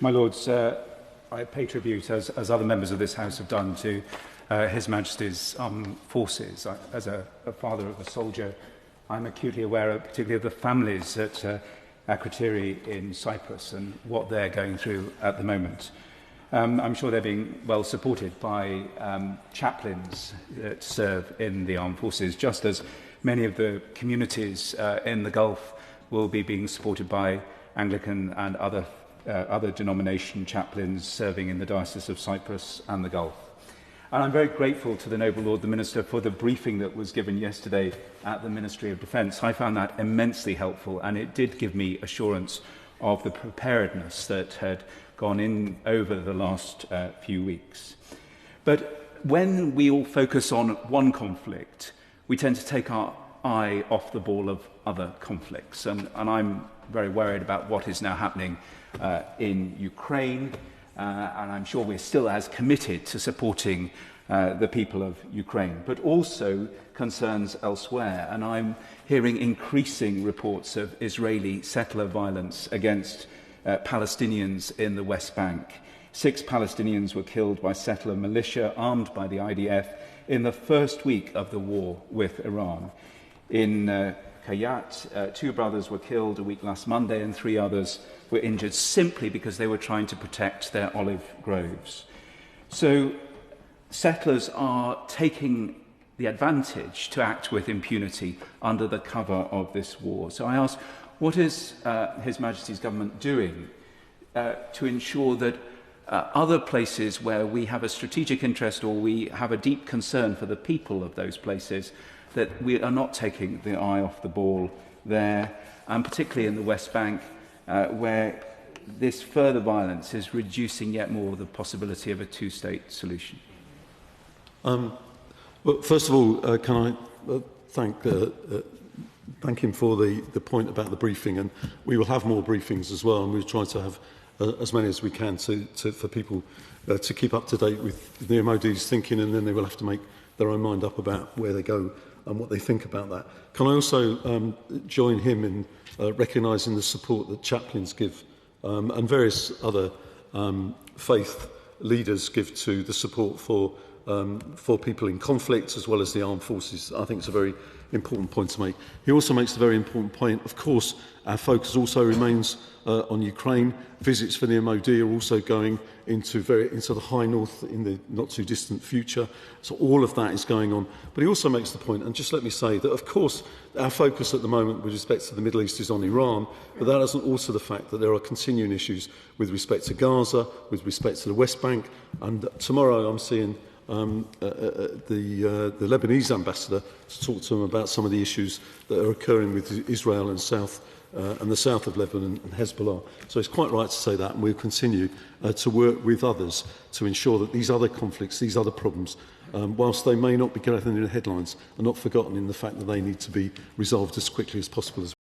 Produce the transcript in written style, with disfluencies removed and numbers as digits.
My Lords, I pay tribute, as other members of this House have done, to His Majesty's forces. As a father of a soldier, I'm acutely aware, particularly of the families at Akrotiri in Cyprus and what they're going through at the moment. I'm sure they're being well supported by chaplains that serve in the armed forces, just as many of the communities in the Gulf will be being supported by Anglican and other denomination chaplains serving in the Diocese of Cyprus and the Gulf. And I'm very grateful to the Noble Lord the Minister for the briefing that was given yesterday at the Ministry of Defence. I found that immensely helpful, and it did give me assurance of the preparedness that had gone in over the last few weeks. But when we all focus on one conflict, we tend to take our eye off the ball of other conflicts. And I'm very worried about what is now happening in Ukraine, and I'm sure we're still as committed to supporting the people of Ukraine, but also concerns elsewhere. And I'm hearing increasing reports of Israeli settler violence against Palestinians in the West Bank. 6 Palestinians were killed by settler militia armed by the IDF in the first week of the war with Iran. In Kayat, 2 brothers were killed a week last Monday and 3 others were injured simply because they were trying to protect their olive groves. So settlers are taking the advantage to act with impunity under the cover of this war. So I ask, what is His Majesty's government doing to ensure that other places where we have a strategic interest or we have a deep concern for the people of those places, that we are not taking the eye off the ball there, and particularly in the West Bank, where this further violence is reducing yet more the possibility of a two-state solution? Well, first of all, can I thank him for the point about the briefing, and we will have more briefings as well, and we'll try to have as many as we can for people to keep up to date with the MOD's thinking, and then they will have to make their own mind up about where they go and what they think about that. Can I also join him in recognising the support that chaplains give and various other faith leaders give to the support for people in conflict as well as the armed forces? I think it's a very important point to make. He also makes a very important point. Of course, our focus also remains on Ukraine. Visits for the MOD are also going into the high north in the not too distant future. So all of that is going on. But he also makes the point, and just let me say that of course our focus at the moment with respect to the Middle East is on Iran, but that isn't also the fact that there are continuing issues with respect to Gaza, with respect to the West Bank, and tomorrow I'm seeing the Lebanese ambassador to talk to them about some of the issues that are occurring with Israel and the south of Lebanon and Hezbollah. So it's quite right to say that, and we'll continue to work with others to ensure that these other conflicts, these other problems, whilst they may not be getting in the headlines, are not forgotten in the fact that they need to be resolved as quickly as possible.